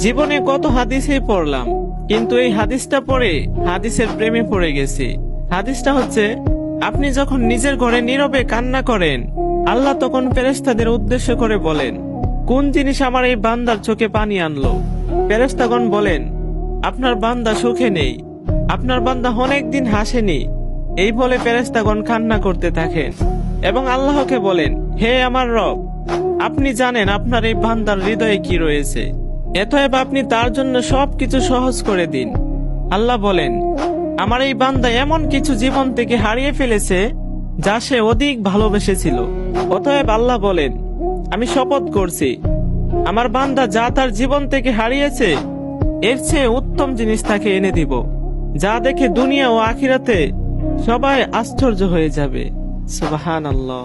জীবনে কত হাদিসই পড়লাম, কিন্তু এই হাদিসটা পড়ে হাদিসের প্রেমে পড়ে গেছি। হাদিসটা হচ্ছে, আপনি যখন নিজের ঘরে নীরবে কান্না করেন, আল্লাহ তখন ফেরেশতাদের উদ্দেশ্য করে বলেন, কোন জিনিস আমার এই বান্দার চোখে পানি আনলো? ফেরেশতাগণ বলেন, আপনার বান্দা সুখে নেই, আপনার বান্দা অনেক দিন হাসেনি। এই বলে ফেরেশতাগণ কান্না করতে থাকেন এবং আল্লাহকে বলেন, হে আমার রব, আপনি জানেন আপনার এই বান্দার হৃদয়ে কি রয়েছে, অতএব আপনি তার জন্য সবকিছু সহজ করে দিন। আল্লাহ বলেন, আমার এই বান্দা এমন কিছু জীবন থেকে হারিয়ে ফেলেছে যা সে অধিক ভালোবেসেছিল। অতএব আল্লাহ বলেন, আমি শপথ করছি, আমার বান্দা যা তার জীবন থেকে হারিয়েছে এর চেয়ে উত্তম জিনিস তাকে এনে দিব, যা দেখে দুনিয়া ও আখিরাতে সবাই আশ্চর্য হয়ে যাবে। সুবহানাল্লাহ।